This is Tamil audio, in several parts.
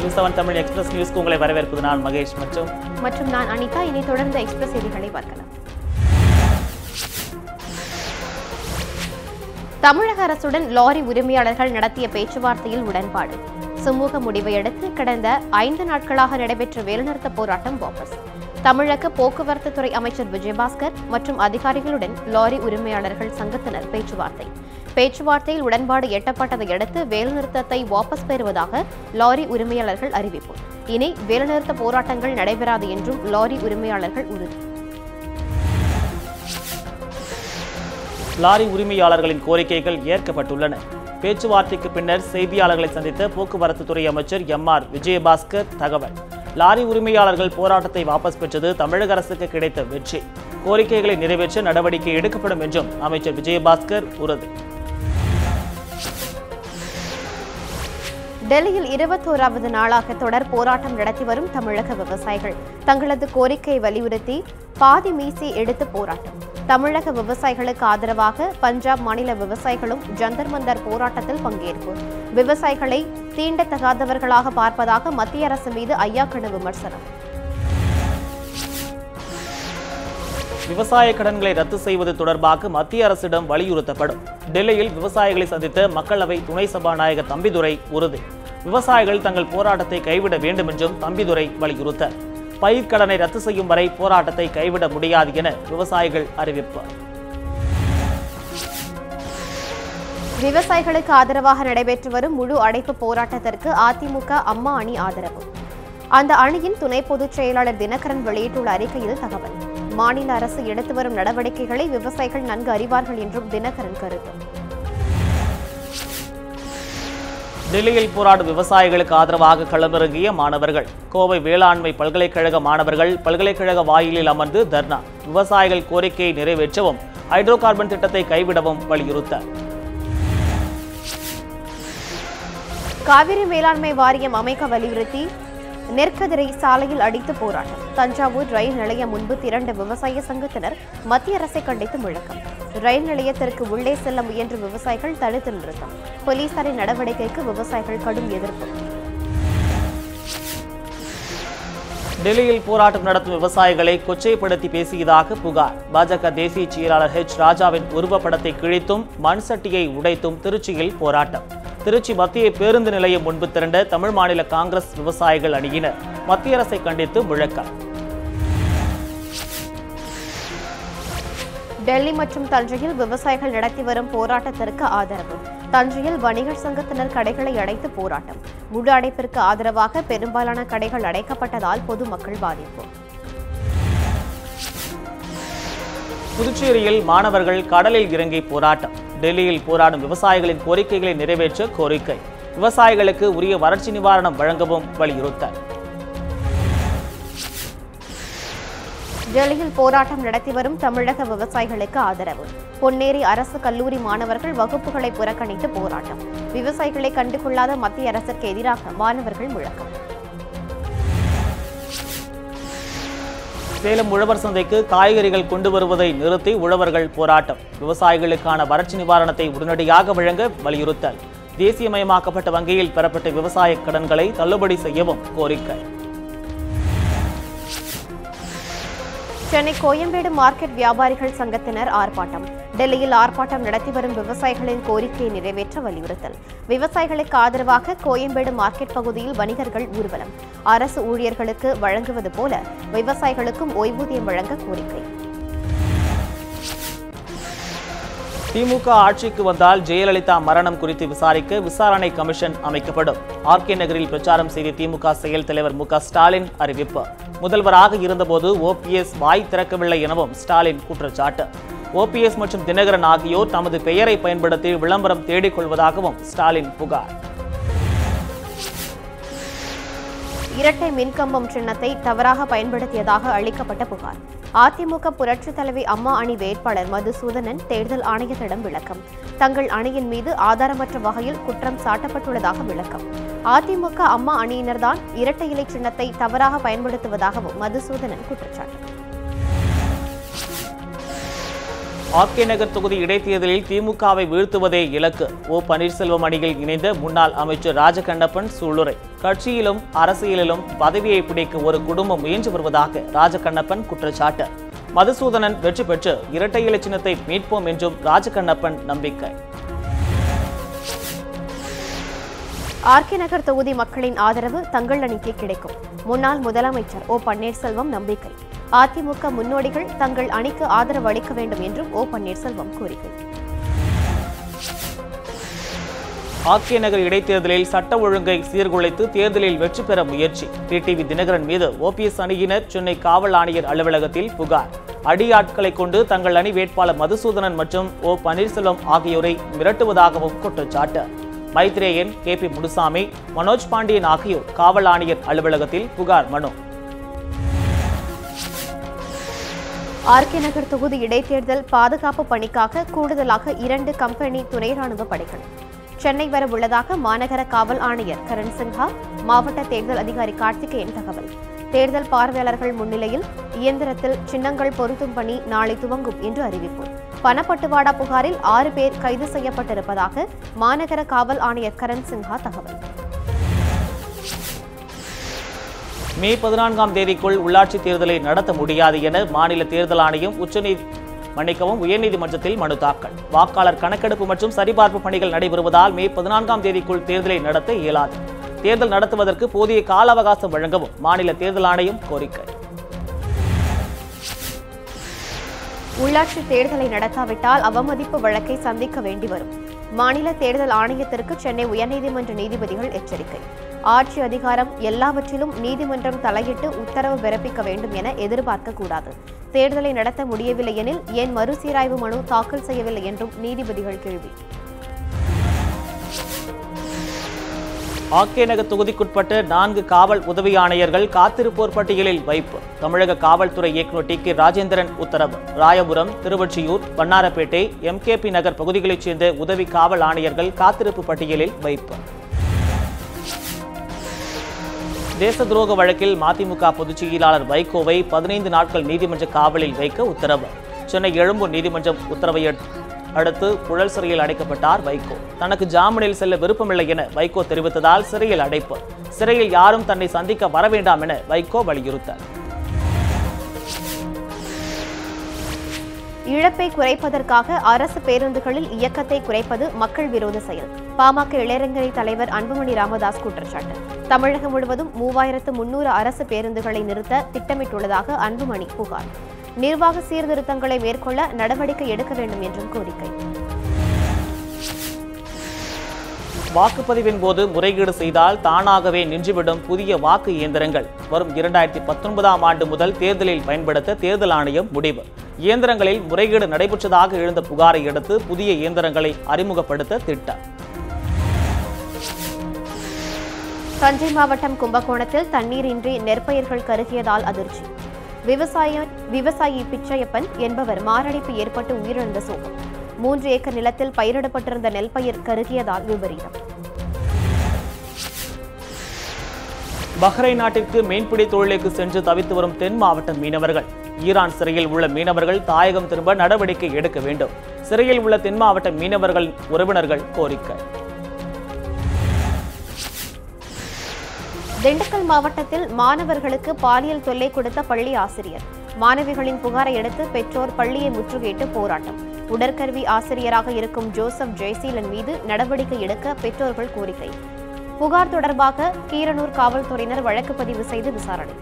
நியூஸ்7 தமிழ் எக்ஸ்பிரஸ் நியூஸ்க்கு உங்களை வரவேற்பது நான் மகேஷ் மற்றும் நான் அனிதா. இனி தொடர்ந்து எக்ஸ்பிரஸ் செய்திகளை பார்க்கலாம். தமிழக அரசுடன் லாரி உரிமையாளர்கள் நடத்திய பேச்சுவார்த்தையில் உடன்பாடு. சுமூக முடிவை அடுத்து கடந்த 5 நாட்களாக நடைபெற்ற வேலைநிறுத்த போராட்டம் வாபஸ். தமிழக போக்குவரத்து துறை அமைச்சர் விஜயபாஸ்கர் மற்றும் அதிகாரிகளுடன் லாரி உரிமையாளர்கள் சங்கத்தினர் பேச்சுவார்த்தையில் உடன்பாடு எட்டப்பட்டதை அடுத்து வேலைநிறுத்தத்தை வாபஸ் பெறுவதாக லாரி உரிமையாளர்கள் அறிவிப்பு. இனி வேலைநிறுத்த போராட்டங்கள் நடைபெறாது என்றும் லாரி உரிமையாளர்கள் உறுதி. லாரி உரிமையாளர்களின் கோரிக்கைகள் ஏற்கப்பட்டுள்ளன. பேச்சுவார்த்தைக்கு பின்னர் செய்தியாளர்களை சந்தித்த போக்குவரத்து துறை அமைச்சர் எம்.ஆர். விஜயபாஸ்கர் தகவல். லாரி உரிமையாளர்கள் போராட்டத்தை வாபஸ் பெற்றது தமிழக அரசுக்கு கிடைத்த வெற்றி. கோரிக்கைகளை நிறைவேற்ற நடவடிக்கை எடுக்கப்படும் என்றும் அமைச்சர் விஜயபாஸ்கர் உறுதி. டெல்லியில் 21வது நாளாக தொடர் போராட்டம் நடத்தி வரும் தமிழக விவசாயிகள் தங்களது கோரிக்கையை வலியுறுத்தி பாதி மீசி எடுத்து போராட்டம். தமிழக விவசாயிகளுக்கு ஆதரவாக பஞ்சாப் மாநில விவசாயிகளும் ஜந்தர் மந்தர் போராட்டத்தில் பங்கேற்பு. விவசாயிகளை தீண்டத்தகாதவர்களாக பார்ப்பதாக மத்திய அரசு மீது ஐயாக்கணு விமர்சனம். விவசாய கடன்களை ரத்து செய்வது தொடர்பாக மத்திய அரசிடம் வலியுறுத்தப்படும். டெல்லியில் விவசாயிகளை சந்தித்த மக்களவை துணை சபாநாயகர் தம்பிதுரை உறுதி. விவசாயிகள் தங்கள் போராட்டத்தை கைவிட வேண்டும் என்றும் தம்பிதுரை வலியுறுத்த. பயிர்க்கடனை ரத்து செய்யும் வரை போராட்டத்தை கைவிட முடியாது என விவசாயிகள் அறிவிப்பு. விவசாயிகளுக்கு ஆதரவாக நடைபெற்று வரும் முழு அடைப்பு போராட்டத்திற்கு அதிமுக அம்மா அணி ஆதரவு. அந்த அணியின் துணை பொதுச் செயலாளர் தினகரன் வெளியிட்டுள்ள அறிக்கையில் தகவல். மாநில அரசு எடுத்து வரும் நடவடிக்கைகளை விவசாயிகள் நன்கு அறிவார்கள் என்றும் தினகரன் கருத்து. டெல்லியில் போராடும் விவசாயிகளுக்கு ஆதரவாக களமிறங்கிய மாணவர்கள். கோவை வேளாண்மை பல்கலைக்கழக மாணவர்கள் பல்கலைக்கழக வாயிலில் அமர்ந்து தர்ணா. விவசாயிகள் கோரிக்கையை நிறைவேற்றவும் ஹைட்ரோ கார்பன் திட்டத்தை கைவிடவும் வலியுறுத்த. காவிரி மேலாண்மை வாரியம் அமைக்க வலியுறுத்தி நெற்கதிரை சாலையில் அடித்து போராட்டம். தஞ்சாவூர் ரயில் நிலையம் முன்பு திரண்ட விவசாய சங்கத்தினர் மத்திய அரசை கண்டித்து முழக்கம். ரயில் நிலையத்திற்கு உள்ளே செல்ல முயன்ற விவசாயிகள் தடுத்து நிறுத்தம். போலீசாரின் நடவடிக்கைக்கு விவசாயிகள் கடும் எதிர்ப்பு. டெல்லியில் போராட்டம் நடத்தும் விவசாயிகளை கொச்சைப்படுத்தி பேசியதாக புகார். பாஜக தேசிய செயலாளர் H. ராஜாவின் உருவப்படத்தை கிழித்தும் மண் சட்டியை உடைத்தும் திருச்சியில் போராட்டம். திருச்சி மத்திய பேருந்து நிலையம் முன்பு திரண்ட தமிழ் மாநில காங்கிரஸ் விவசாயிகள் அணியினர் மத்திய அரசை கண்டித்து முழக்கம். டெல்லி மற்றும் தஞ்சையில் விவசாயிகள் நடத்தி வரும் போராட்டத்திற்கு ஆதரவு. தஞ்சையில் வணிகர் சங்கத்தினர் கடைகளை அடைத்து போராட்டம். முழு அடைப்பிற்கு ஆதரவாக பெரும்பாலான கடைகள் அடைக்கப்பட்டதால் பொதுமக்கள் பாதிப்பு. புதுச்சேரியில் மாணவர்கள் கடலில் இறங்கி போராட்டம். டெல்லியில் போராடும் விவசாயிகளின் கோரிக்கைகளை நிறைவேற்ற கோரிக்கை. விவசாயிகளுக்கு உரிய வறட்சி நிவாரணம் வழங்கவும் வலியுறுத்தல். டெல்லியில் போராட்டம் நடத்தி வரும் தமிழக விவசாயிகளுக்கு ஆதரவு. பொன்னேரி அரசு கல்லூரி மாணவர்கள் வகுப்புகளை புறக்கணித்து போராட்டம். விவசாயிகளை கண்டுகொள்ளாத மத்திய அரசுக்கு எதிராக மாணவர்கள் முழக்கம். சேலம் உழவர் சந்தைக்கு காய்கறிகள் கொண்டு வருவதை நிறுத்தி உழவர்கள் போராட்டம். விவசாயிகளுக்கான வறட்சி நிவாரணத்தை உடனடியாக வழங்க வலியுறுத்தல். தேசியமயமாக்கப்பட்ட வங்கியில் பெறப்பட்ட விவசாய கடன்களை தள்ளுபடி செய்யவும் கோரிக்கை. சென்னை கோயம்பேடு மார்க்கெட் வியாபாரிகள் சங்கத்தினர் ஆர்ப்பாட்டம். டெல்லியில் ஆர்ப்பாட்டம் நடத்தி வரும் விவசாயிகளின் கோரிக்கையை நிறைவேற்ற வலியுறுத்தல். விவசாயிகளுக்கு ஆதரவாக கோயம்பேடு மார்க்கெட் பகுதியில் வணிகர்கள் ஊர்வலம். அரசு ஊழியர்களுக்கு வழங்குவது போல விவசாயிகளுக்கும் ஓய்வூதியம் வழங்க கோரிக்கை. திமுக ஆட்சிக்கு வந்தால் ஜெயலலிதா மரணம் குறித்து விசாரிக்க விசாரணை கமிஷன் அமைக்கப்படும். ஆர்கே நகரில் பிரச்சாரம் செய்த திமுக செயல் தலைவர் மு.க. ஸ்டாலின் அறிவிப்பு. முதல்வராக இருந்தபோது OPS வாய் திறக்கவில்லை எனவும் ஸ்டாலின் குற்றச்சாட்டு. OPS மற்றும் தினகரன் ஆகியோர் தமது பெயரை பயன்படுத்தி விளம்பரம் தேடிக் கொள்வதாகவும் ஸ்டாலின் புகார். இரட்டை மின்கம்பம் சின்னத்தை தவறாக பயன்படுத்தியதாக அளிக்கப்பட்ட புகார். அதிமுக புரட்சித் தலைவி அம்மா அணி வேட்பாளர் மதுசூதனன் தேர்தல் ஆணையத்திடம் விளக்கம். தங்கள் அணியின் மீது ஆதாரமற்ற வகையில் குற்றம் சாட்டப்பட்டுள்ளதாக விளக்கம். அதிமுக அம்மா அணியினர்தான் இரட்டை இலை சின்னத்தை தவறாக பயன்படுத்துவதாகவும் மதுசூதனன் குற்றச்சாட்டு. ஆர்கே நகர் தொகுதி இடைத்தேர்தலில் திமுகவை வீழ்த்துவதே இலக்கு. ஓ பன்னீர்செல்வம் அணியில் இணைந்த முன்னாள் அமைச்சர் ராஜகண்ணப்பன் சூளுரை. கட்சியிலும் அரசியலிலும் பதவியை பிடிக்க ஒரு குடும்பம் முயன்று வருவதாக ராஜகண்ணப்பன் குற்றச்சாட்டு. மதுசூதனன் வெற்றி பெற்று இரட்டை இலை சின்னத்தை மீட்போம் என்றும் ராஜகண்ணப்பன் நம்பிக்கை. ஆர்கே நகர் தொகுதி மக்களின் ஆதரவு தங்கள் அணிக்கு கிடைக்கும். முன்னாள் முதலமைச்சர் ஓ பன்னீர்செல்வம் நம்பிக்கை. அதிமுக முன்னோடிகள் தங்கள் அணிக்கு ஆதரவு அளிக்க வேண்டும் என்றும் ஓ பன்னீர்செல்வம் கோரிக்கை. ஆர்கே நகர் இடைத்தேர்தலில் சட்ட ஒழுங்கை சீர்குலைத்து தேர்தலில் வெற்றி பெற முயற்சி. டிடிவி தினகரன் மீது ஓபிஎஸ் அணியினர் சென்னை காவல் ஆணையர் அலுவலகத்தில் புகார். அடியாட்களை கொண்டு தங்கள் அணி வேட்பாளர் மதுசூதனன் மற்றும் ஓ பன்னீர்செல்வம் ஆகியோரை மிரட்டுவதாகவும் குற்றச்சாட்டு. மைத்ரேயன், KP முனுசாமி, மனோஜ் பாண்டியன் ஆகியோர் காவல் ஆணையர் அலுவலகத்தில் புகார் மனு. ஆர்கே நகர் தொகுதி இடைத்தேர்தல் பாதுகாப்பு பணிக்காக கூடுதலாக 2 கம்பெனி துணை ராணுவ படைகள் சென்னை வர உள்ளதாக மாநகர காவல் ஆணையர் கரண் சின்ஹா, மாவட்ட தேர்தல் அதிகாரி கார்த்திகேயன் தகவல். தேர்தல் பார்வையாளர்கள் முன்னிலையில் இயந்திரத்தில் சின்னங்கள் பொருத்தும் பணி நாளை துவங்கும் என்று அறிவிப்பு. பணப்பட்டுவாடா புகாரில் 6 பேர் கைது செய்யப்பட்டிருப்பதாக மாநகர காவல் ஆணையர் கரண் சின்ஹா தகவல். மே 14ஆம் தேதிக்குள் உள்ளாட்சி தேர்தலை நடத்த முடியாது என மாநில தேர்தல் ஆணையம் உயர்நீதிமன்றத்தில் மனு தாக்கல். வாக்காளர் கணக்கெடுப்பு மற்றும் சரிபார்ப்பு பணிகள் நடைபெறுவதால் மே 14ஆம் தேதிக்குள் தேர்தலை நடத்த இயலாது. தேர்தல் நடத்துவதற்கு போதிய கால அவகாசம் வழங்கவும் மாநில தேர்தல் ஆணையம் கோரிக்கை. உள்ளாட்சி தேர்தலை நடத்தாவிட்டால் அவமதிப்பு வழக்கை சந்திக்க வேண்டி வரும். மாநில தேர்தல் ஆணையத்திற்கு சென்னை உயர்நீதிமன்ற நீதிபதிகள் எச்சரிக்கை. ஆட்சி அதிகாரம் எல்லாவற்றிலும் நீதிமன்றம் தலையிட்டு உத்தரவு பிறப்பிக்க வேண்டும் என எதிர்பார்க்கக்கூடாது. தேர்தலை நடத்த முடியவில்லை எனில் ஏன் மறுசீராய்வு மனு தாக்கல் செய்யவில்லை என்றும் நீதிபதிகள் கேள்வி. ஆர்கே நகர் தொகுதிக்குட்பட்ட 4 காவல் உதவி ஆணையர்கள் காத்திருப்போர் பட்டியலில் வைப்பு. தமிழக காவல்துறை இயக்குநர் TK ராஜேந்திரன் உத்தரவு. ராயபுரம், திருவொற்றியூர், வண்ணாரப்பேட்டை, MKP நகர் பகுதிகளைச் சேர்ந்த உதவி காவல் ஆணையர்கள் காத்திருப்பு பட்டியலில் வைப்பு. தேச துரோக வழக்கில் மதிமுக பொதுச் செயலாளர் வைகோவை 15 நாட்கள் நீதிமன்ற காவலில் வைக்க உத்தரவு. சென்னை எழும்பூர் நீதிமன்றம் உத்தரவை அடுத்து புழல் சிறையில் அடைக்கப்பட்டார் வைகோ. தனக்கு ஜாமீனில் செல்ல விருப்பமில்லை என வைகோ தெரிவித்ததால் சிறையில் அடைப்பு. சிறையில் யாரும் தன்னை சந்திக்க வர வேண்டாம் என வைகோ வலியுறுத்தார். இழப்பை குறைப்பதற்காக அரசு பேருந்துகளில் இயக்கத்தை குறைப்பது மக்கள் விரோத செயல். பாமக இளைஞரணி தலைவர் அன்புமணி ராமதாஸ் குற்றச்சாட்டு. தமிழகம் முழுவதும் 3300 அரசு பேருந்துகளை நிறுத்த திட்டமிட்டுள்ளதாக அன்புமணி புகார். நிர்வாக சீர்திருத்தங்களை மேற்கொள்ள நடவடிக்கை எடுக்க வேண்டும் என்றும் கோரிக்கை. வாக்குப்பதிவின் போது முறைகேடு செய்தால் தானாகவே நின்றுவிடும் புதிய வாக்கு இயந்திரங்கள் வரும் 2019ஆம் ஆண்டு முதல் தேர்தலில் பயன்படுத்த தேர்தல் ஆணையம் முடிவு. இயந்திரங்களில் முறைகேடு நடைபெற்றதாக எழுந்த புகாரை அடுத்து புதிய இயந்திரங்களை அறிமுகப்படுத்த திட்டம். தஞ்சை மாவட்டம் கும்பகோணத்தில் தண்ணீரின்றி நெற்பயிர்கள் கருகியதால் அதிர்ச்சி. விவசாயி பிச்சையப்பன் என்பவர் மாரடைப்பு ஏற்பட்டு உயிரிழந்த சோகம். 3 ஏக்கர் நிலத்தில் பயிரிடப்பட்டிருந்த நெல் பயிர் கருகியதால் விபரீதம். பஹ்ரைன் நாட்டிற்கு மீன்பிடி தொழிலுக்கு சென்று தவித்து வரும் தென் மாவட்ட மீனவர்கள். ஈரான் சிறையில் உள்ள மீனவர்கள் தாயகம் திரும்ப நடவடிக்கை எடுக்க வேண்டும். சிறையில் உள்ள தென் மாவட்ட மீனவர்கள் உறவினர்கள் கோரிக்கை. திண்டுக்கல் மாவட்டத்தில் மாணவர்களுக்கு பாலியல் தொல்லை கொடுத்த பள்ளி ஆசிரியர். மாணவிகளின் புகாரை அடுத்து பெற்றோர் பள்ளியை முற்றுகையிட்டு போராட்டம். உடற்கல்வி ஆசிரியராக இருக்கும் ஜோசப் ஜெயசீலன் மீது நடவடிக்கை எடுக்க பெற்றோர்கள் கோரிக்கை. புகார் தொடர்பாக கீரனூர் காவல்துறையினர் வழக்கு பதிவு செய்து விசாரணை.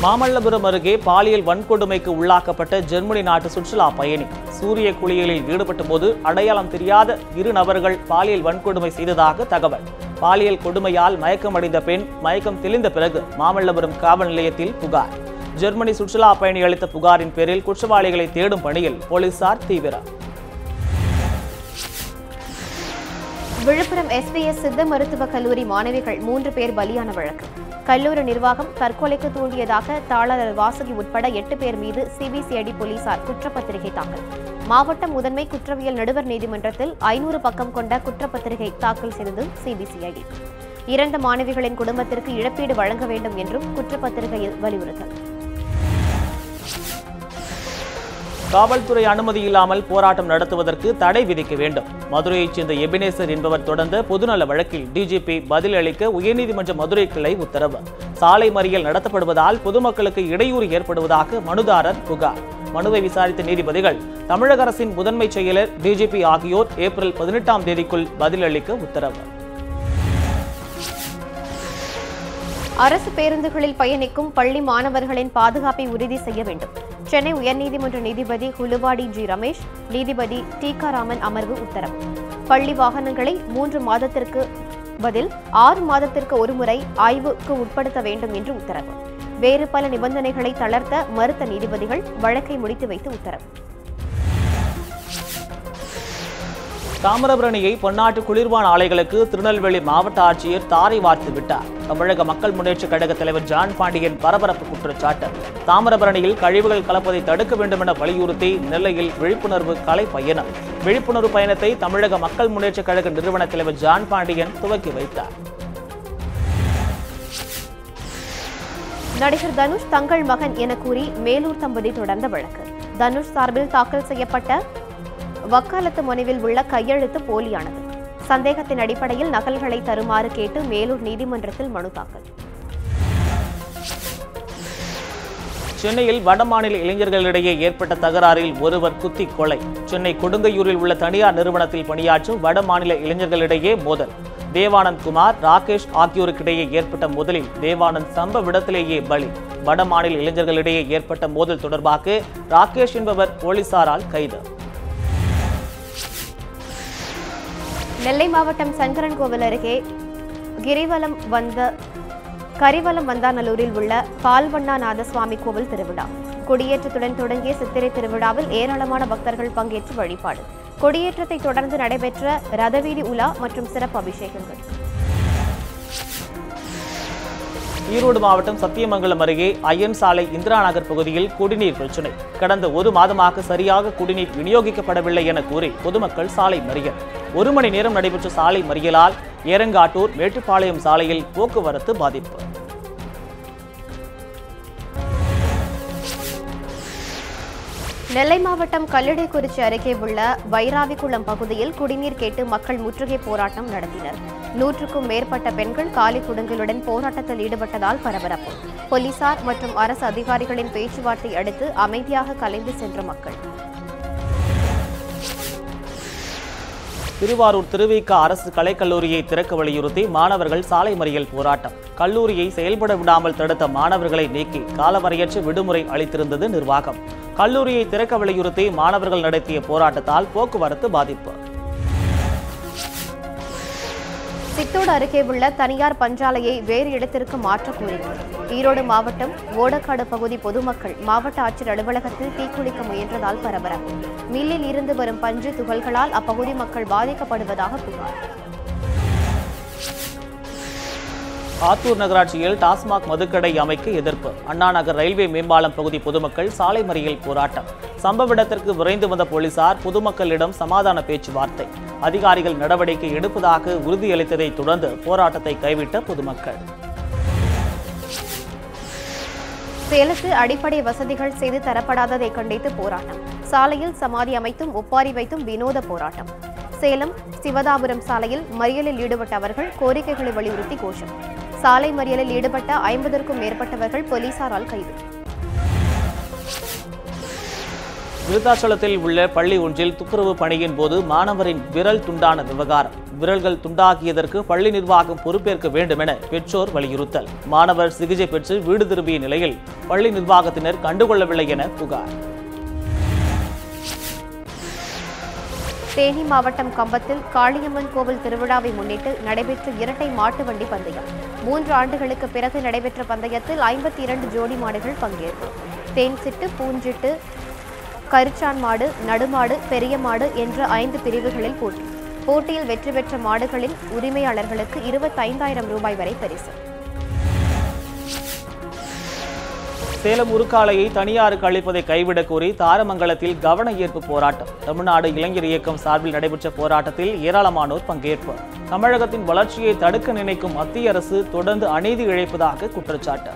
மாமல்லபுரம் அருகே பாலியல் வன்கொடுமைக்கு உள்ளாக்கப்பட்ட ஜெர்மனி நாட்டு சுற்றுலா பயணி. சூரிய குளியலில் ஈடுபட்ட போது அடையாளம் தெரியாத 2 நபர்கள் பாலியல் வன்கொடுமை செய்ததாக தகவல். பாலியல் கொடுமையால் மயக்கமடைந்த பெண் மயக்கம் தெளிந்த பிறகு மாமல்லபுரம் காவல் நிலையத்தில் புகார். ஜெர்மனி சுற்றுலா பயணி அளித்த புகாரின் பேரில் குற்றவாளிகளை தேடும் பணியில் போலீசார் தீவிரம். விழுப்புரம் SBS சித்த மருத்துவக் கல்லூரி மாணவிகள் 3 பேர் பலியான வழக்கு. கல்லூரி நிர்வாகம் தற்கொலைக்கு தூண்டியதாக தாளர் வாசுகி உட்பட 8 பேர் மீது CBCID போலீசார் குற்றப்பத்திரிகை தாக்கல். மாவட்ட முதன்மை குற்றவியல் நடுவர் நீதிமன்றத்தில் 500 பக்கம் கொண்ட குற்றப்பத்திரிகை தாக்கல் செய்தது CBCID. இறந்த மாணவிகளின் குடும்பத்திற்கு இழப்பீடு வழங்க வேண்டும் என்றும் குற்றப்பத்திரிகையில் வலியுறுத்தல். காவல்துறை அனுமதி இல்லாமல் போராட்டம் நடத்துவதற்கு தடை விதிக்க வேண்டும். மதுரையைச் சேர்ந்த எபினேசர் என்பவர் தொடர்ந்த பொதுநல வழக்கில் டிஜிபி பதில் அளிக்க உயர்நீதிமன்ற மதுரை கிளை உத்தரவு. சாலை மறியல் நடத்தப்படுவதால் பொதுமக்களுக்கு இடையூறு ஏற்படுவதாக மனுதாரர் புகார். மனுவை விசாரித்த நீதிபதிகள் தமிழக அரசின் முதன்மை செயலர், டிஜிபி ஆகியோர் ஏப்ரல் 18ஆம் தேதிக்குள் பதில் அளிக்க உத்தரவு. அரசு பேருந்துகளில் பயணிக்கும் பள்ளி மாணவர்களின் பாதுகாப்பை உறுதி செய்ய வேண்டும். சென்னை உயர்நீதிமன்ற நீதிபதி ஹுலுவாடி ஜி ரமேஷ், நீதிபதி டீகாராமன் அமர்வு உத்தரவு. பள்ளி வாகனங்களை 3 மாதத்திற்கு பதில் 6 மாதத்திற்கு ஒருமுறை ஆய்வுக்கு உட்படுத்த வேண்டும் என்று உத்தரவு. வேறு பல நிபந்தனைகளை தளர்த்த மறுத்த நீதிபதிகள் வழக்கை முடித்து வைத்து உத்தரவு. தாமிரபரணியை பன்னாட்டு குளிர்பான ஆலைகளுக்கு திருநெல்வேலி மாவட்ட ஆட்சியர் தாரை வார்த்து விட்டார். தமிழக மக்கள் முன்னேற்ற கழக தலைவர் ஜான் பாண்டியன் பரபரப்பு குற்றச்சாட்டு. தாமிரபரணியில் கழிவுகள் கலப்பதை தடுக்க வேண்டும் என வலியுறுத்தி நெல்லையில் விழிப்புணர்வு கலை பயணம். விழிப்புணர்வு பயணத்தை தமிழக மக்கள் முன்னேற்ற கழக நிறுவன தலைவர் ஜான் பாண்டியன் துவக்கி வைத்தார். நடிகர் தனுஷ் தங்கள் மகன் என கூறி மேலூர் தம்பதி தொடர்ந்த வழக்கு. தனுஷ் சார்பில் தாக்கல் செய்யப்பட்ட வக்காலத்து மனுவில் உள்ள கையெழுத்து போலியானது. சந்தேகத்தின் அடிப்படையில் நகல்களை தருமாறு கேட்டு மேலூர் நீதிமன்றத்தில் மனு தாக்கல். சென்னையில் வடமாநில இளைஞர்களிடையே ஏற்பட்ட தகராறில் ஒருவர் குத்தி கொலை. சென்னை கொடுங்கையூரில் உள்ள தனியார் நிறுவனத்தில் பணியாற்றும் வடமாநில இளைஞர்களிடையே மோதல். தேவானந்த் குமார், ராகேஷ் ஆகியோருக்கிடையே ஏற்பட்ட மோதலில் தேவானந்த் சம்பவ இடத்திலேயே பலி. வடமாநில இளைஞர்களிடையே ஏற்பட்ட மோதல் தொடர்பாக ராகேஷ் என்பவர் போலீசாரால் கைது. நெல்லை மாவட்டம் சங்கரன்கோவில் அருகே கரிவலம் வந்தாநல்லூரில் உள்ள பால்வண்ணாநாத சுவாமி கோவில் திருவிழா. கொடியேற்றத்துடன் தொடங்கிய சித்திரை திருவிழாவில் ஏராளமான பக்தர்கள் பங்கேற்று வழிபாடு. கொடியேற்றத்தை தொடர்ந்து நடைபெற்ற ரதவீதி உலா மற்றும் சிறப்பு அபிஷேகங்கள். ஈரோடு மாவட்டம் சத்தியமங்கலம் அருகே ஐயன் சாலை இந்திரா நகர் பகுதியில் குடிநீர் பிரச்சினை. கடந்த 1 மாதமாக சரியாக குடிநீர் விநியோகிக்கப்படவில்லை என கூறி பொதுமக்கள் சாலை மறியல். 1 மணி நேரம் நடைபெற்ற சாலை மறியலால் ஏரங்காட்டூர் மேட்டுப்பாளையம் சாலையில் போக்குவரத்து பாதிப்பு. நெல்லை மாவட்டம் கல்லடைக்குறிச்சி அருகே உள்ள வைராவிக்குளம் பகுதியில் குடிநீர் கேட்டு மக்கள் முற்றுகை போராட்டம் நடத்தினர். 100க்கும் மேற்பட்ட பெண்கள் காலி குடங்களுடன் போராட்டத்தில் ஈடுபட்டதால் பரபரப்பு. போலீசார் மற்றும் அரசு அதிகாரிகளின் பேச்சுவார்த்தை அடுத்து அமைதியாக கலைந்து சென்ற மக்கள். திருவாரூர் திருவிக அரசு கலைக்கல்லூரியை திறக்க வலியுறுத்தி மாணவர்கள் சாலை மறியல் போராட்டம். கல்லூரியை செயல்பட விடாமல் தடுத்த மாணவர்களை நீக்கி காலவரையற்ற விடுமுறை அளித்திருந்தது நிர்வாகம். கல்லூரியை திறக்க வலியுறுத்தி மாணவர்கள் நடத்திய போராட்டத்தால் போக்குவரத்து பாதிப்பு. சித்தோடு அருகே உள்ள தனியார் பஞ்சாலையை வேறு இடத்திற்கு மாற்ற கோரிக்கை. ஈரோடு மாவட்டம் ஓடக்காடு பகுதி பொதுமக்கள் மாவட்ட ஆட்சியர் அலுவலகத்தில் தீக்குளிக்க முயன்றதால் பரபரப்பு. மில்லில் இருந்து வரும் பஞ்சு துகள்களால் அப்பகுதி மக்கள் பாதிக்கப்படுவதாக புகார். ஆத்தூர் நகராட்சியில் டாஸ்மாக் மதுக்கடை அமைக்க எதிர்ப்பு. அண்ணா நகர் ரயில்வே மேம்பாலம் பகுதி பொதுமக்கள் சாலை மறியல் போராட்டம். சம்பவ இடத்திற்கு விரைந்து வந்த போலீசார் பொதுமக்களிடம் சமாதான பேச்சுவார்த்தை. அதிகாரிகள் நடவடிக்கை எடுப்பதாக உறுதியளித்ததை தொடர்ந்து போராட்டத்தை கைவிட்ட பொதுமக்கள். சேலத்தில் அடிப்படை வசதிகள் செய்து தரப்படாததை கண்டித்து போராட்டம். சாலையில் சமாதி அமைத்தும் ஒப்பாரி வைத்தும் வினோத போராட்டம். சேலம் சிவதாபுரம் சாலையில் மறியலில் ஈடுபட்ட அவர்கள் கோரிக்கைகளை வலியுறுத்தி கோஷம். சாலை மறியலில் ஈடுபட்ட 50க்கும் மேற்பட்டவர்கள் போலீசாரால் கைது. விருத்தாச்சலத்தில் உள்ள பள்ளி ஒன்றில் துப்புரவு பணியின் போது மாணவரின் விரல் துண்டான விவகாரம். விரல்கள் துண்டாகியதற்கு பள்ளி நிர்வாகம் பொறுப்பேற்க வேண்டும் என பெற்றோர் வலியுறுத்தல். மாணவர் சிகிச்சை பெற்று வீடு திரும்பிய நிலையில் பள்ளி நிர்வாகத்தினர் கண்டுகொள்ளவில்லை என புகார். தேனி மாவட்டம் கம்பத்தில் காளியம்மன் கோவில் திருவிழாவை முன்னிட்டு நடைபெற்ற இரட்டை மாட்டு வண்டி பந்தயம். 3 ஆண்டுகளுக்கு பிறகு நடைபெற்ற பந்தயத்தில் 52 ஜோடி மாடுகள் பங்கேற்பு. தேன்சிட்டு, பூஞ்சிட்டு, கருச்சான் மாடு, நடுமாடு, பெரிய மாடு என்ற 5 பிரிவுகளில் போட்டி. போட்டியில் வெற்றி பெற்ற மாடுகளின் உரிமையாளர்களுக்கு 25,000 ரூபாய் வரை பரிசு. சேலம் உருக்காலையை தனியாருக்கு அளிப்பதை கைவிடக் கோரி தாரமங்கலத்தில் கவன ஈர்ப்பு போராட்டம். தமிழ்நாடு இளைஞர் இயக்கம் சார்பில் நடைபெற்ற போராட்டத்தில் ஏராளமானோர் பங்கேற்பு. தமிழகத்தின் வளர்ச்சியை தடுக்க நினைக்கும் மத்திய அரசு தொடர்ந்து அநீதி இழைப்பதாக குற்றச்சாட்டு.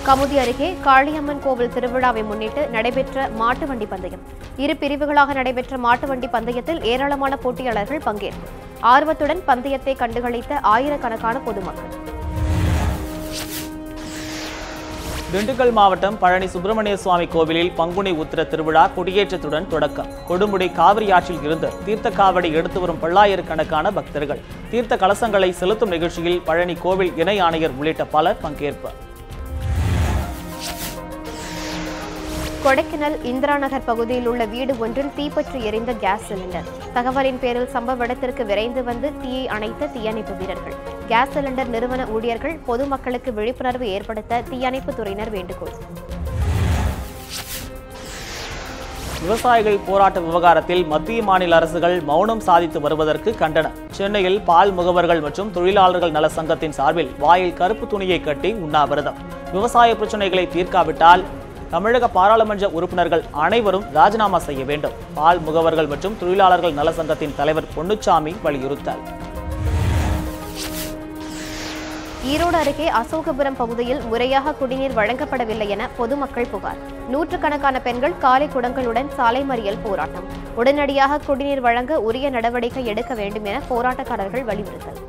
கமுதி அருகே காளியம்மன் கோவில் திருவிழாவை முன்னிட்டு நடைபெற்ற மாட்டு வண்டி பந்தயம். இரு பிரிவுகளாக நடைபெற்ற மாட்டு வண்டி பந்தயத்தில் ஏராளமான போட்டியாளர்கள் பங்கேற்பு. ஆர்வத்துடன் பந்தயத்தை கண்டுகளித்த ஆயிரக்கணக்கான பொதுமக்கள். திண்டுக்கல் மாவட்டம் பழனி சுப்பிரமணிய சுவாமி கோவிலில் பங்குனி உத்திர திருவிழா கொடியேற்றத்துடன் தொடக்கம். கொடுமுடி காவிரி ஆற்றில் இருந்து தீர்த்த காவடி எடுத்து வரும் பல்லாயிரக்கணக்கான பக்தர்கள் தீர்த்த கலசங்களை செலுத்தும் நிகழ்ச்சியில் பழனி கோவில் இணை ஆணையர் உள்ளிட்ட பலர் பங்கேற்பு. கொடைக்கானல் இந்திரா நகர் பகுதியில் உள்ள வீடு ஒன்றில் தீப்பற்றி எரிந்த கேஸ் சிலிண்டர். தகவலின் பேரில் சம்பவ இடத்திற்கு விரைந்து வந்து தீயை அணைத்த தீயணைப்பு வீரர்கள். கேஸ் சிலிண்டர் நிறுவன ஊழியர்கள் பொதுமக்களுக்கு விழிப்புணர்வு ஏற்படுத்த தீயணைப்பு துறையினர் வேண்டுகோள். விவசாயிகள் போராட்ட விவகாரத்தில் மத்திய மாநில அரசுகள் மௌனம் சாதித்து வருவதற்கு கண்டனம். சென்னையில் பால் முகவர்கள் மற்றும் தொழிலாளர்கள் நல சங்கத்தின் சார்பில் வாயில் கருப்பு துணியை கட்டி உண்ணாவிரதம். விவசாய பிரச்சினைகளை தீர்க்காவிட்டால் தமிழக பாராளுமன்ற உறுப்பினர்கள் அனைவரும் ராஜினாமா செய்ய வேண்டும். பால் முகவர்கள் மற்றும் தொழிலாளர்கள் நல சங்கத்தின் தலைவர் பொன்னுச்சாமி வலியுறுத்தல். ஈரோடு அருகே அசோகபுரம் பகுதியில் முறையாக குடிநீர் வழங்கப்படவில்லை என பொதுமக்கள் புகார். நூற்றுக்கணக்கான பெண்கள் காலை குடங்களுடன் சாலை மறியல் போராட்டம். உடனடியாக குடிநீர் வழங்க உரிய நடவடிக்கை எடுக்க வேண்டும் என போராட்டக்காரர்கள் வலியுறுத்தல்.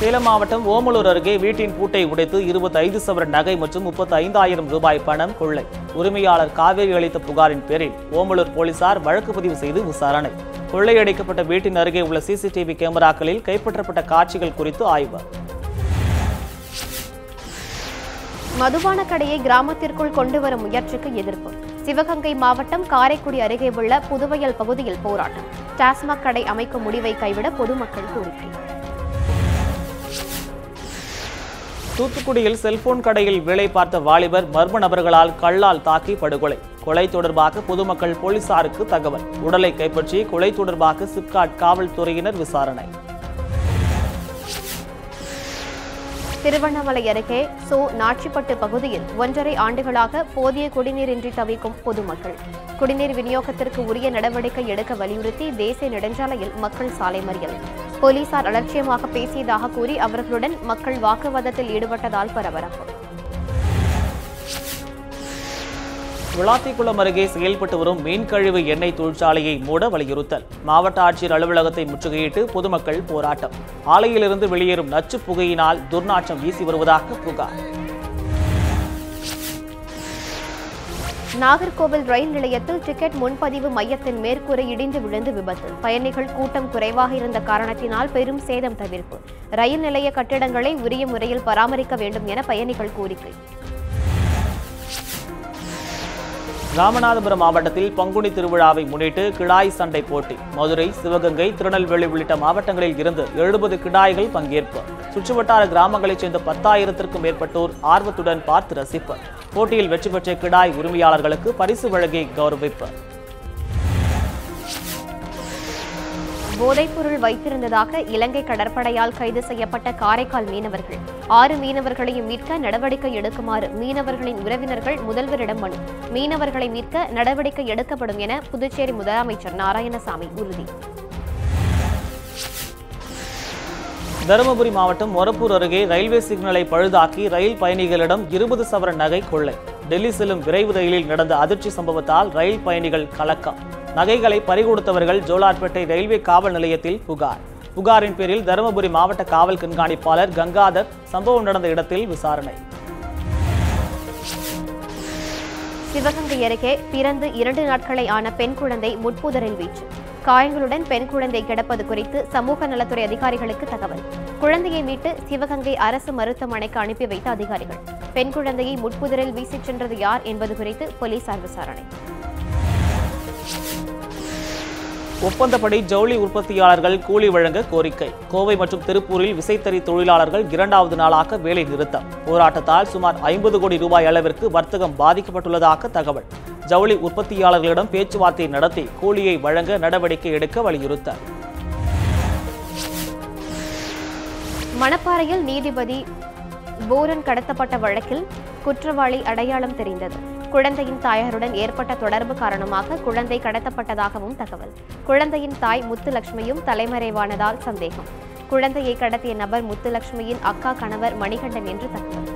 சேலம் மாவட்டம் ஓமலூர் அருகே வீட்டின் பூட்டை உடைத்து 25 சவர நகை மற்றும் 35,000 ரூபாய் பணம் கொள்ளை. உரிமையாளர் காவேரி அளித்த புகாரின் பேரில் ஓமலூர் போலீசார் வழக்கு பதிவு செய்து விசாரணை. கொள்ளையடிக்கப்பட்ட வீட்டின் அருகே உள்ள சிசிடிவி கேமராக்களில் கைப்பற்றப்பட்ட காட்சிகள் குறித்து ஆய்வு. மதுபான கடையை கிராமத்திற்குள் கொண்டு வரும் முயற்சிக்கு எதிர்ப்பு. சிவகங்கை மாவட்டம் காரைக்குடி அருகே உள்ள புதுவயல் பகுதியில் போராட்டம். டாஸ்மாக் கடை அமைக்கும் முடிவை கைவிட பொதுமக்கள் கோரிக்கை. தூத்துக்குடியில் செல்போன் கடையில் வேலை பார்த்த வாலிபர் மர்ம நபர்களால் கல்லால் தாக்கி படுகொலை. கொலை தொடர்பாக பொதுமக்கள் போலீசாருக்கு தகவல். உடலை கைப்பற்றி கொலை தொடர்பாக சிப்காட் காவல்துறையினர் விசாரணை. திருவண்ணாமலை அருகே நாச்சிப்பட்டு பகுதியில் 1.5 ஆண்டுகளாக போதிய குடிநீரின்றி தவிக்கும் பொதுமக்கள். குடிநீர் விநியோகத்திற்கு உரிய நடவடிக்கை எடுக்க வலியுறுத்தி தேசிய நெடுஞ்சாலையில் மக்கள் சாலை மறியல். போலீசார் அலட்சியமாக பேசியதாக கூறி அவர்களுடன் மக்கள் வாக்குவாதத்தில் ஈடுபட்டதால் பரபரப்பு. விளாத்திக்குளம் அருகே செயல்பட்டு வரும் மீன்கழிவு எண்ணெய் தொழிற்சாலையை மூட வலியுறுத்தல். மாவட்ட ஆட்சியர் அலுவலகத்தை முற்றுகையிட்டு பொதுமக்கள் போராட்டம். ஆலையிலிருந்து வெளியேறும் நச்சு புகையினால் துர்நாற்றம் வீசி வருவதாக புகார். நாகர்கோவில் ரயில் நிலையத்தில் டிக்கெட் முன்பதிவு மையத்தின் மேற்கூரை இடிந்து விழுந்து விபத்து. பயணிகள் கூட்டம் குறைவாக இருந்த காரணத்தினால் பெரும் சேதம் தவிர்ப்பு. ரயில் நிலைய கட்டிடங்களை உரிய முறையில் பராமரிக்க வேண்டும் என பயணிகள் கோரிக்கை. ராமநாதபுரம் மாவட்டத்தில் பங்குனி திருவிழாவை முன்னிட்டு கிடாய் சண்டை போட்டி. மதுரை, சிவகங்கை, திருநெல்வேலி உள்ளிட்ட மாவட்டங்களில் இருந்து 70 கிடாய்கள் பங்கேற்பு. சுற்றுவட்டார கிராமங்களைச் சேர்ந்த 10,000க்கும் மேற்பட்டோர் ஆர்வத்துடன் பார்த்து ரசிப்பர். போட்டியில் வெற்றி பெற்ற கிடாய் உரிமையாளர்களுக்கு பரிசு வழங்கி கௌரவிப்பு. போதைப்பொருள் வைத்திருந்ததாக இலங்கை கடற்படையால் கைது செய்யப்பட்ட காரைக்கால் மீனவர்கள் 6 மீனவர்களையும் மீட்க நடவடிக்கை எடுக்குமாறு மீனவர்களின் உறவினர்கள் முதல்வரிடம் மனு. மீனவர்களை மீட்க நடவடிக்கை எடுக்கப்படும் என புதுச்சேரி முதலமைச்சர் நாராயணசாமி உறுதி. தருமபுரி மாவட்டம் மொரப்பூர் அருகே ரயில்வே சிக்னலை பழுதாக்கி ரயில் பயணிகளிடம் 20 சவர நகை கொள்ளை. டெல்லி செல்லும் விரைவு ரயிலில் நடந்த அதிர்ச்சி சம்பவத்தால் ரயில் பயணிகள் கலக்கம். நகைகளை பறிகொடுத்தவர்கள் ஜோலார்பேட்டை ரயில்வே காவல் நிலையத்தில் புகார். புகாரின் பேரில் தருமபுரி மாவட்ட காவல் கண்காணிப்பாளர் கங்காதர் சம்பவம் நடந்த இடத்தில் விசாரணை. சிவகங்கை அருகே பிறந்து 2 நாட்களை ஆன பெண் குழந்தை முட்புதரில் வீச்சு. காயங்களுடன் பெண் குழந்தை கிடப்பது குறித்து சமூக நலத்துறை அதிகாரிகளுக்கு தகவல். குழந்தையை மீட்டு சிவகங்கை அரசு மருத்துவமனைக்கு அனுப்பி வைத்த அதிகாரிகள். பெண் குழந்தையை முட்புதரில் வீசிச் சென்றது யார் என்பது குறித்து போலீசார் விசாரணை. ஒப்பந்தப்படி ஜவுளி உற்பத்தியாளர்கள் கூலி வழங்க கோரிக்கை. கோவை மற்றும் திருப்பூரில் விசைத்தறி தொழிலாளர்கள் 2வது நாளாக வேலை நிறுத்தம். போராட்டத்தால் சுமார் 50 கோடி ரூபாய் அளவிற்கு வர்த்தகம் பாதிக்கப்பட்டுள்ளதாக தகவல். ஜவுளி உற்பத்தியாளர்களிடம் பேச்சுவார்த்தை நடத்தி கூலியை வழங்க நடவடிக்கை எடுக்க வலியுறுத்தல். மணப்பாறையில் நீதிபதி போரன் கடத்தப்பட்ட வழக்கில் குற்றவாளி அடையாளம் தெரிந்தது. குழந்தையின் தாயாருடன் ஏற்பட்ட தொடர்பு காரணமாக குழந்தை கடத்தப்பட்டதாகவும் தகவல். குழந்தையின் தாய் முத்துலட்சுமியும் தலைமறைவானதால் சந்தேகம். குழந்தையை கடத்திய நபர் முத்துலட்சுமியின் அக்கா கணவர் மணிகண்டன் என்று தகவல்.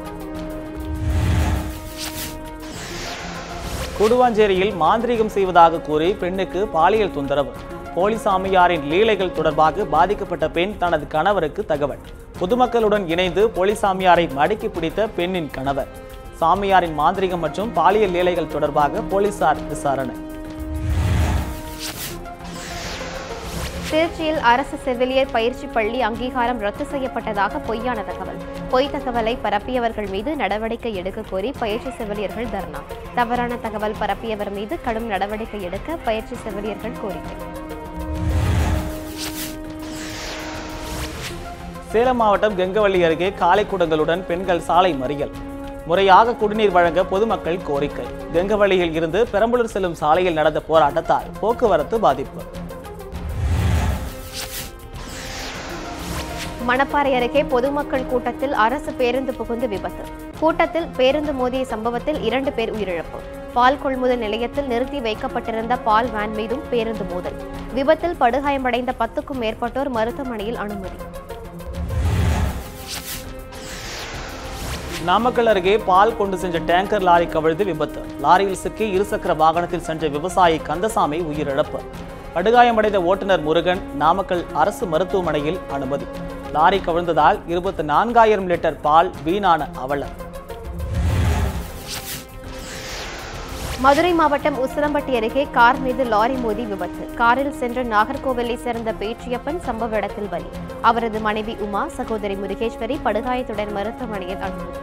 கூடுவாஞ்சேரியில் மாந்திரீகம் செய்வதாக கூறி பெண்ணுக்கு பாலியல் தொந்தரவு. போலி சாமியாரின் லீலைகள் தொடர்பாக பாதிக்கப்பட்ட பெண் தனது கணவருக்கு தகவல். பொதுமக்களுடன் இணைந்து போலி சாமியாரை மடக்கி பிடித்த பெண்ணின் கணவர். சாமியாரின் மாந்திரிகம் மற்றும் பாலியல் லீலைகள் தொடர்பாக போலீசார் விசாரணை. திருச்சியில் அரசு செவிலியர் பயிற்சி பள்ளி அங்கீகாரம் ரத்து செய்யப்பட்டதாக பொய்யான தகவல். பொய் தகவலை பரப்பியவர்கள் மீது நடவடிக்கை எடுக்க கோரி பயிற்சி செவிலியர்கள் தர்ணா. தவறான தகவல் பரப்பியவர் மீது கடும் நடவடிக்கை எடுக்க பயிற்சி செவிலியர்கள் கோரிக்கை. சேலம் மாவட்டம் கெங்கவள்ளி அருகே காளைக்குடங்களுடன் பெண்கள் சாலை மறியல். முறையாக குடிநீர் வழங்க பொதுமக்கள் கோரிக்கை. கெங்கவள்ளியில் இருந்து பெரம்பலூர் செல்லும் சாலையில் நடந்த போராட்டத்தால் போக்குவரத்து பாதிப்பு. மணப்பாறை அருகே பொதுமக்கள் கூட்டத்தில் அரசு பேருந்து புகுந்து விபத்து. கூட்டத்தில் பேருந்து மோதிய சம்பவத்தில் 2 பேர் உயிரிழப்பு. பால் கொள்முதல் நிலையத்தில் நிறுத்தி வைக்கப்பட்டிருந்த பால் வேன் மீதும் பேருந்து மோதல். விபத்தில் படுகாயமடைந்த 10க்கும் மேற்பட்டோர் மருத்துவமனையில் அனுமதி. நாமக்கல் அருகே பால் கொண்டு சென்ற டேங்கர் லாரி கவிழ்ந்து விபத்து. லாரியில் சிக்கி இருசக்கர வாகனத்தில் சென்ற விவசாயி கந்தசாமி உயிரிழப்பு. படுகாயமடைந்த ஓட்டுநர் முருகன் நாமக்கல் அரசு மருத்துவமனையில் அனுமதி. லாரி கவிழ்ந்ததால் 24,000 லிட்டர் பால் வீணான அவலம். மதுரை மாவட்டம் உசிலம்பட்டி அருகே கார் மீது லாரி மோதி விபத்து. காரில் சென்ற நாகர்கோவிலை சேர்ந்த பேச்சியப்பன் சம்பவ இடத்தில் பலி. அவரது மனைவி உமா, சகோதரி முருகேஸ்வரி படுகாயத்துடன் மருத்துவமனையில் அனுமதி.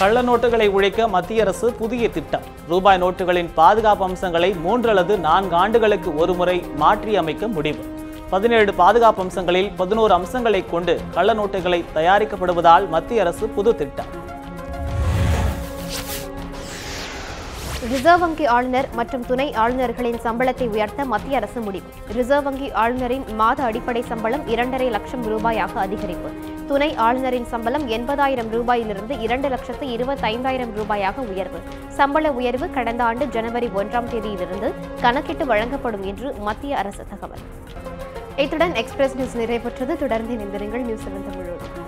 கள்ள நோட்டுகளை ஒழிக்க மத்திய அரசு புதிய திட்டம். ரூபாய் நோட்டுகளின் பாதுகாப்பு அம்சங்களை 3 அல்லது 4 ஆண்டுகளுக்கு ஒருமுறை மாற்றி அமைக்க முடிவு. 17 பாதுகாப்பு அம்சங்களில் 11 அம்சங்களை கொண்டு கள்ள நோட்டுகளை தயாரிக்கப்படுவதால் மத்திய அரசு புது திட்டம். ரிசர்வ் வங்கி ஆளுநர் மற்றும் துணை ஆளுநர்களின் சம்பளத்தை உயர்த்த மத்திய அரசு முடிவு. ரிசர்வ் வங்கி ஆளுநரின் மாத அடிப்படை சம்பளம் 2.5 லட்சம் ரூபாயாக அதிகரிப்பு. துணை ஆளுநரின் சம்பளம் 80,000 ரூபாயிலிருந்து 2,25,000 ரூபாயாக உயர்வு. சம்பள உயர்வு கடந்த ஆண்டு ஜனவரி 1ஆம் தேதியிலிருந்து கணக்கிட்டு வழங்கப்படும் என்று மத்திய அரசு தகவல். இத்துடன் எக்ஸ்பிரஸ் நியூஸ் நிறைவேற்றது. தொடர்ந்து இணைந்திருங்கள் நியூஸ் 7 தமிழோடு.